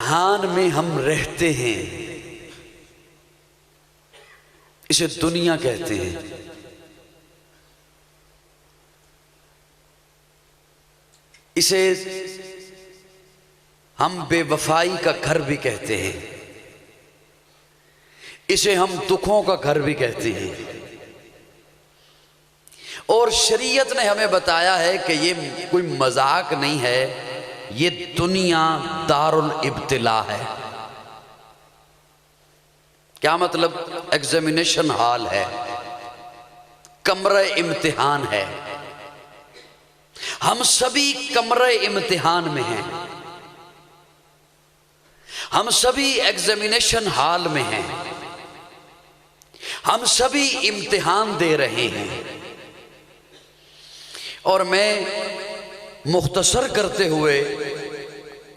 जहान में हम रहते हैं, इसे दुनिया कहते हैं। इसे हम बेवफाई का घर भी कहते हैं, इसे हम दुखों का घर भी कहते हैं। और शरीयत ने हमें बताया है कि ये कोई मजाक नहीं है, ये दुनिया दारुल इब्तिला है। क्या मतलब? एग्जामिनेशन हॉल है, कमरे इम्तिहान है। हम सभी कमरे इम्तिहान में हैं, हम सभी एग्जामिनेशन हॉल में हैं, हम सभी इम्तिहान दे रहे हैं। और मैं मुख्तसर करते हुए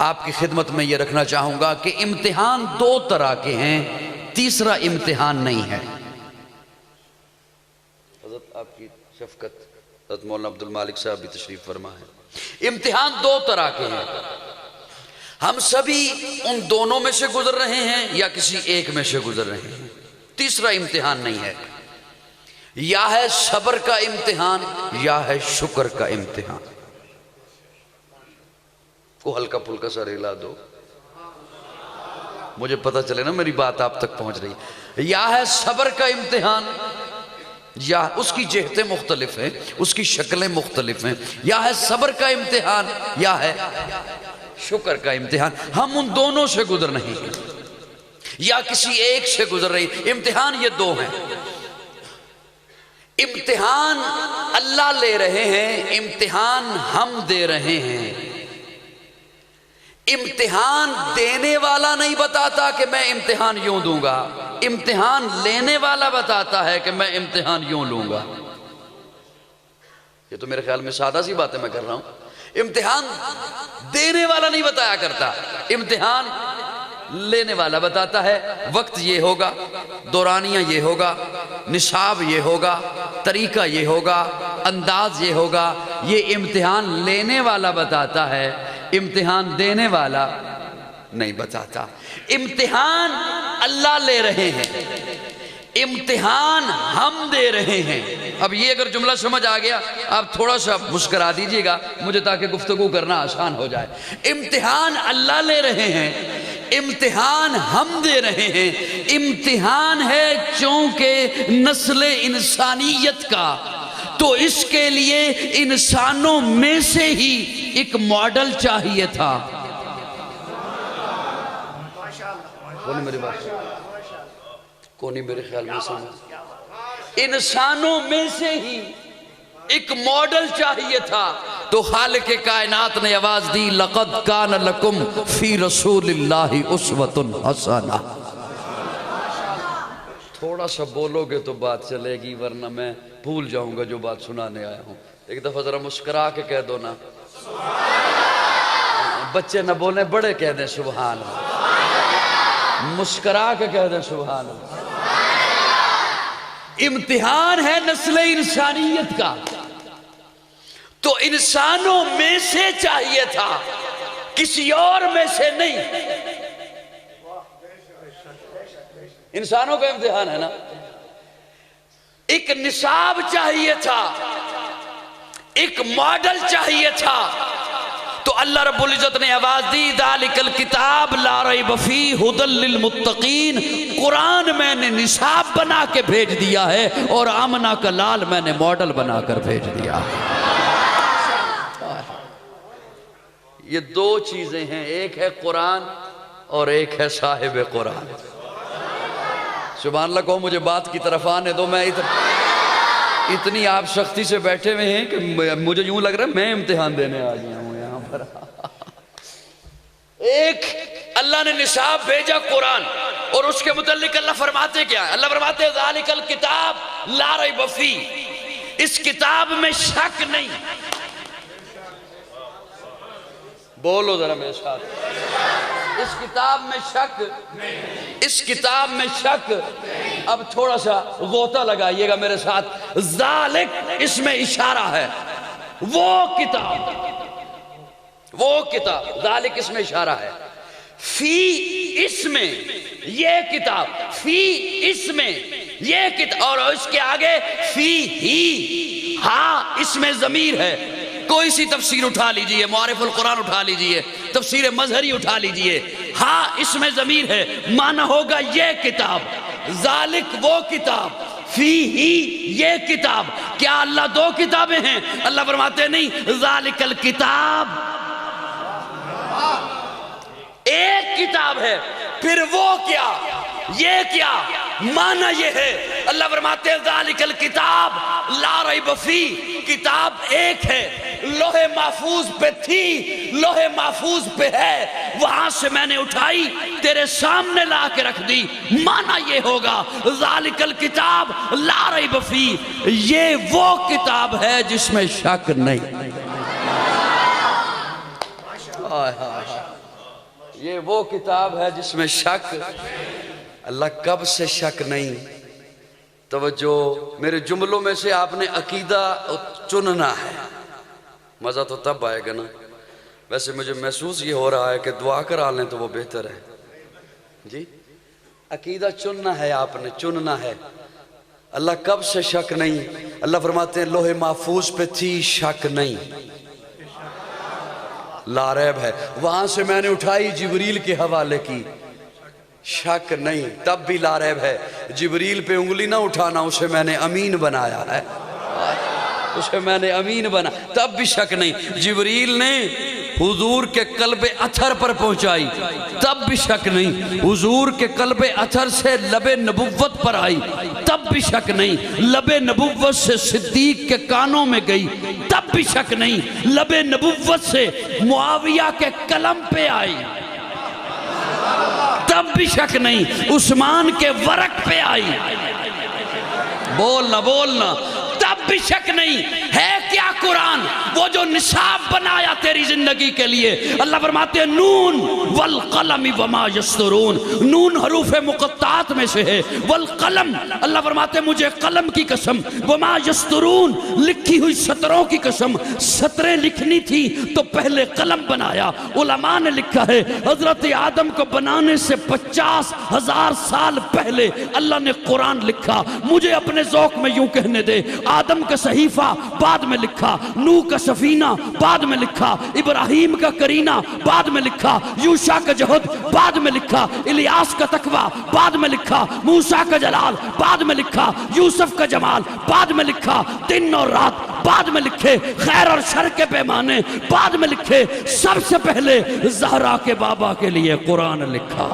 आपकी खिदमत में यह रखना चाहूंगा कि इम्तिहान दो तरह के हैं, तीसरा इम्तिहान नहीं है। हज़रत आपकी शफकत हज़रत मौलाना अब्दुल मालिक साहब भी तशरीफ फरमा है। इम्तिहान दो तरह के हैं, हम सभी उन दोनों में से गुजर रहे हैं या किसी एक में से गुजर रहे हैं। तीसरा इम्तिहान नहीं है, या है सब्र का इम्तिहान या है शुक्र का इम्तिहान। को हल्का फुल्का सा रिला दो, मुझे पता चले ना मेरी बात आप तक पहुंच रही है। या है सब्र का इम्तिहान, या उसकी जेहतें मुख्तलिफ हैं, उसकी शक्लें मुख्तलिफ हैं। या है सब्र का इम्तिहान या है शुक्र का इम्तिहान। हम उन दोनों से गुजर नहीं हैं या किसी एक से गुजर रही। इम्तिहान ये दो हैं। इम्तिहान अल्लाह ले रहे हैं, इम्तिहान हम दे रहे हैं। इम्तिहान देने वाला नहीं बताता कि मैं इम्तिहान यूं दूंगा, इम्तिहान लेने वाला बताता है कि मैं इम्तिहान यूं लूंगा। ये तो मेरे ख्याल में सादा सी बातें मैं कर रहा हूं। इम्तिहान देने वाला नहीं बताया करता, इम्तिहान लेने वाला बताता है। वक्त ये होगा, दौरानिया ये होगा, निसाब ये होगा, तरीका ये होगा, अंदाज ये होगा। ये इम्तिहान लेने वाला बताता है, इम्तिहान देने वाला नहीं बताता। इम्तिहान अल्लाह ले रहे हैं, इम्तिहान हम दे रहे हैं। अब ये अगर जुमला समझ आ गया, आप थोड़ा सा मुस्कुरा दीजिएगा मुझे, ताकि गुफ्तगू करना आसान हो जाए। इम्तिहान अल्लाह ले रहे हैं, इम्तिहान हम दे रहे हैं। इम्तिहान है चूंकि नस्ल इंसानियत का, तो इसके लिए इंसानों में से ही एक मॉडल चाहिए था। कौन मेरी बात, कौन मेरे ख्याल में समझ? इंसानों में से ही एक मॉडल चाहिए था। तो खालिक कायनात ने आवाज दी, लक़द कान लकुम फी रसूलिल्लाहि उस्वतुन हसना। थोड़ा सा बोलोगे तो बात चलेगी, वरना मैं भूल जाऊंगा जो बात सुनाने आया हूं। एक दफा जरा मुस्कुरा के कह दो ना, बच्चे ना बोले, बड़े कह दें सुभान अल्लाह, मुस्कुरा के कह दें सुभान अल्लाह। इम्तिहान है नस्ल इंसानियत का, तो इंसानों में से चाहिए था, किसी और में से नहीं। इंसानों का इम्तिहान है ना। एक निसाब चाहिए था, एक मॉडल चाहिए था, तो अल्लाह रब्बुल इज्जत ने आवाज दी, ज़ालिकल किताब ला रैब फीही हुदल लिल मुत्तकीन। कुरान मैंने निसाब बना के भेज दिया है और आमना का लाल मैंने मॉडल बनाकर भेज दिया। ये दो चीजें हैं, एक है कुरान और एक है साहिब कुरान। सुभान अल्लाह कहो, मुझे बात की तरफ आने दो। मैं इतनी आप सख्ती से बैठे हुए हैं कि मुझे यूं लग रहा है मैं इम्तिहान देने आ गया हूं यहां पर। एक अल्लाह ने निसाब भेजा कुरान, और उसके मुतल्लिक अल्लाह फरमाते क्या? अल्लाह फरमाते ज़ालिकल किताब ला रैब फीही, इस किताब में शक नहीं। बोलो जरा मेरे साथ, इस किताब में शक, इस किताब में शक। अब थोड़ा सा गोता लगाइएगा मेरे साथ। ज़ालिक इसमें इशारा है, वो किताब, वो किताब। ज़ालिक इसमें इशारा है। फी इसमें ये किताब, फी इसमें ये किताब, और इसके आगे फी ही, हा इसमें जमीर है। कोई सी तफसीर उठा लीजिए, मुआरिफुल कुरान उठा लीजिए, तफसीर मजहरी उठा लीजिए, हा इसमें जमीर है, माना होगा ये किताब, जालिक वो किताब, फी ही ये किताब। क्या अल्लाह दो किताबें हैं? अल्लाह फरमाते नहीं, जालिकल किताब एक किताब है। फिर वो क्या, ये क्या, माना ये है। अल्लाह फरमाते हैं जालिकल किताब ला रैब फी, किताब एक है, लोहे महफूज पे थी, लोहे महफूज पे है, वहां से मैंने उठाई तेरे सामने ला के रख दी। माना ये होगा जालिकल किताब ला रैब फी, ये वो किताब है जिसमें शक नहीं। ये वो किताब है जिसमें शक, अल्लाह कब से शक नहीं। तवज्जो, मेरे जुमलों में से आपने अकीदा चुनना है, मज़ा तो तब आएगा ना। वैसे मुझे महसूस ये हो रहा है कि दुआ करा लें तो वो बेहतर है जी। अकीदा चुनना है, आपने चुनना है। अल्लाह कब से शक नहीं। अल्लाह फरमाते हैं लोहे महफूज पे थी, शक नहीं, लारैब है, वहां से मैंने उठाई जिबरील के हवाले की, शक नहीं, तब भी लारैब है। जिबरील पे उंगली ना उठाना, उसे मैंने अमीन बनाया है, उसे मैंने अमीन बना, तब भी शक नहीं। जिबरील ने हुजूर के कल्बे अथर पर पहुंचाई, तब भी शक नहीं। हुजूर के कल्बे अथर से लबे नबुव्वत पर आई, तब भी शक नहीं। लबे नबुव्वत से सिद्दीक के कानों में गई, तब भी शक नहीं। लबे नबुव्वत से मुआविया के कलम पे आई, तब भी शक नहीं। उस्मान के वरक पे आई, बोलना बोलना, तब भी शक नहीं। है क्या कुरान, वो जो निसाब बनाया तेरी जिंदगी के लिए। अल्लाह फरमाते हैं नून वल कलम वमा यस्तरून, नून हरूफ मुक़त्तात में से है, वल कलम, अल्लाह फरमाते हैं मुझे कलम की कसम, वमा यस्तरून, लिखी हुई सतरों की कसम। सतरें लिखनी थी तो पहले कलम बनाया। उलमा ने लिखा है हजरत आदम को बनाने से 50,000 साल पहले अल्लाह ने कुरान लिखा। मुझे अपने ज़ौक़ में यूं कहने दे, आदम का सहीफा बाद में लिखा, नूह का सफीना बाद में लिखा, इब्राहिम का करीना बाद में लिखा, यूशा का जहद बाद में लिखा, इलियास का तकवा बाद में लिखा, मूसा का जलाल बाद में लिखा, यूसुफ का जमाल बाद में लिखा, दिन और रात बाद में लिखे, खैर और शर के पैमाने बाद में लिखे। सबसे पहले ज़हरा के बाबा के लिए कुरान लिखा।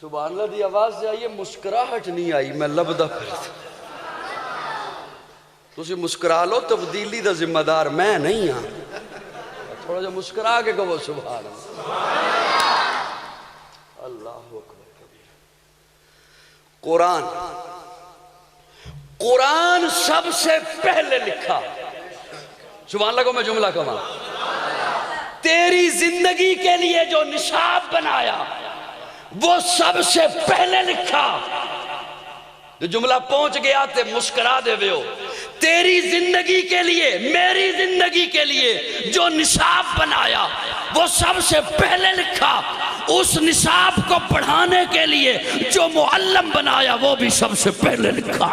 सुभान अल्लाह दी आवाज़ से आइए, मुस्कुराहट नहीं आई, मैं लबदा फिरदा। तुसी मुस्कुरा लो, तब्दीली दा जिम्मेदार मैं नहीं हाँ। थोड़ा जा मुस्कुरा के कहो सुभान अल्लाह अकबर। कुरान, कुरान सबसे पहले लिखा। सुभान अल्लाह को मैं जुमला कहूँ, तेरी जिंदगी के लिए जो निशाब बनाया वो सबसे पहले लिखा। जो जुमला पहुंच गया ते मुस्कुरा देवे हो। तेरी जिंदगी के लिए, मेरी जिंदगी के लिए जो निसाब बनाया वो सबसे पहले लिखा। उस निसाब को पढ़ाने के लिए जो मुअल्लम बनाया वो भी सबसे पहले लिखा।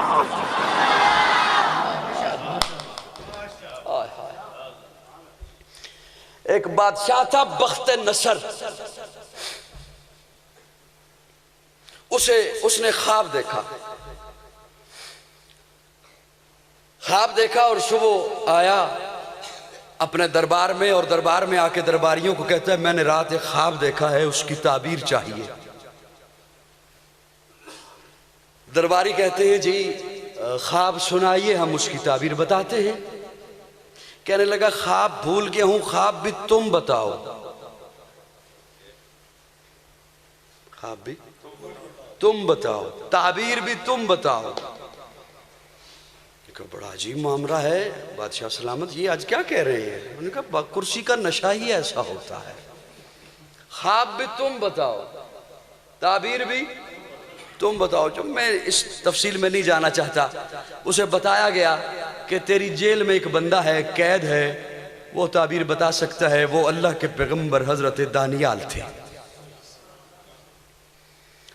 एक बादशाह था बख्त नसर, उसने ख्वाब देखा। ख्वाब देखा और सुबह आया अपने दरबार में, और दरबार में आके दरबारियों को कहता है मैंने रात एक ख्वाब देखा है, उसकी ताबीर चाहिए। दरबारी कहते हैं जी ख्वाब सुनाइए, हम उसकी ताबीर बताते हैं। कहने लगा ख्वाब भूल गया हूं, ख्वाब भी तुम बताओ। ख्वाब भी तुम बताओ, ताबीर भी तुम बताओ। बड़ा अजीब मामला है बादशाह सलामत, ये आज क्या कह रहे हैं? उन्होंने कहा कुर्सी का नशा ही ऐसा होता है। ख्वाब भी तुम बताओ, ताबीर भी तुम बताओ। जो मैं इस तफसील में नहीं जाना चाहता, उसे बताया गया कि तेरी जेल में एक बंदा है, कैद है, वो ताबीर बता सकता है। वो अल्लाह के पैगंबर हजरत दानियाल थे।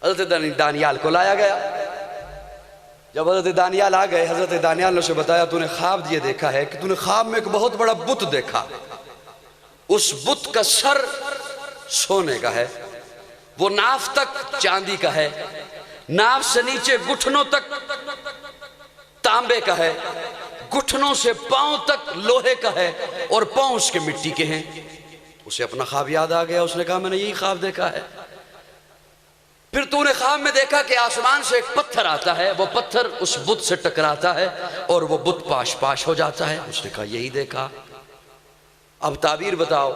हजरत दानियाल को लाया गया। जब हजरत दानियाल आ गए, हजरत दानियाल ने उसे बताया, तूने ख्वाब ये देखा है कि तूने ख्वाब में एक बहुत बड़ा बुत देखा। उस बुत का सर सोने का है, वो नाफ तक चांदी का है, नाफ से नीचे घुटनों तक तांबे का है, घुटनों से पांव तक लोहे का है और पांव उसके मिट्टी के हैं। उसे अपना ख्वाब याद आ गया। उसने कहा मैंने यही ख्वाब देखा है। फिर तूने ख्वाब में देखा कि आसमान से एक पत्थर आता है, वो पत्थर उस बुत से टकराता है और वो बुत पाश पाश हो जाता है। उसने कहा यही देखा। अब ताबीर बताओ।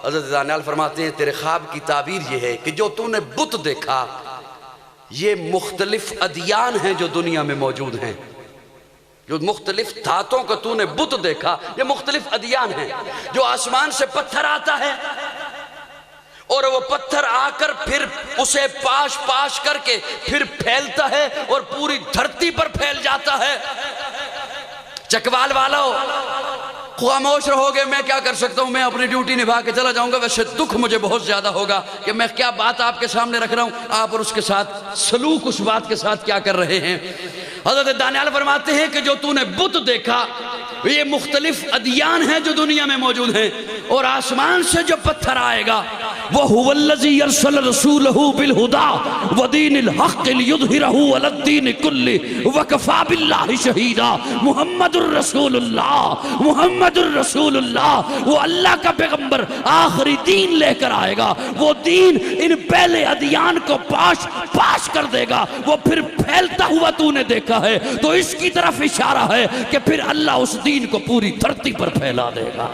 हज़रत दानियाल फरमाते हैं तेरे ख्वाब की ताबीर ये है कि जो तूने बुत देखा ये मुख्तलिफ अदियान हैं जो दुनिया में मौजूद हैं। जो मुख्तलिफ धातों का तूने बुत देखा ये मुख्तलिफ अदियान हैं। जो आसमान से पत्थर आता है और वो पत्थर आकर फिर उसे पाश पाश करके फिर फैलता है और पूरी धरती पर फैल जाता है। चकवाल वालों खामोश रहोगे, मैं क्या कर सकता हूं, मैं अपनी ड्यूटी निभा के चला जाऊंगा। वैसे दुख मुझे बहुत ज्यादा होगा कि मैं क्या बात आपके सामने रख रहा हूं, आप और उसके साथ सलूक उस बात के साथ क्या कर रहे हैं। हज़रत दानियाल फरमाते हैं कि जो तूने बुत देखा ये मुख्तलिफ अदियान हैं जो दुनिया में मौजूद हैं, और आसमान से जो पत्थर आएगा वो हुवल्लज़ी अरसल रसूलहू बिल हुदा व दीनिल हक़ लियुज़हिरहू अलद्दीन कुल्लि व कफ़ा बिल्लाहि शहीदा। मुहम्मदुर रसूलुल्लाह, मुहम्मदुर रसूलुल्लाह। वो अल्लाह का पैगंबर आखिरी दीन लेकर आएगा। वो दीन इन पहले अदियान को पाश पाश कर देगा। वो फिर फैलता हुआ तूने देखा है, तो इसकी तरफ इशारा है कि फिर अल्लाह उस दीन को पूरी धरती पर फैला देगा।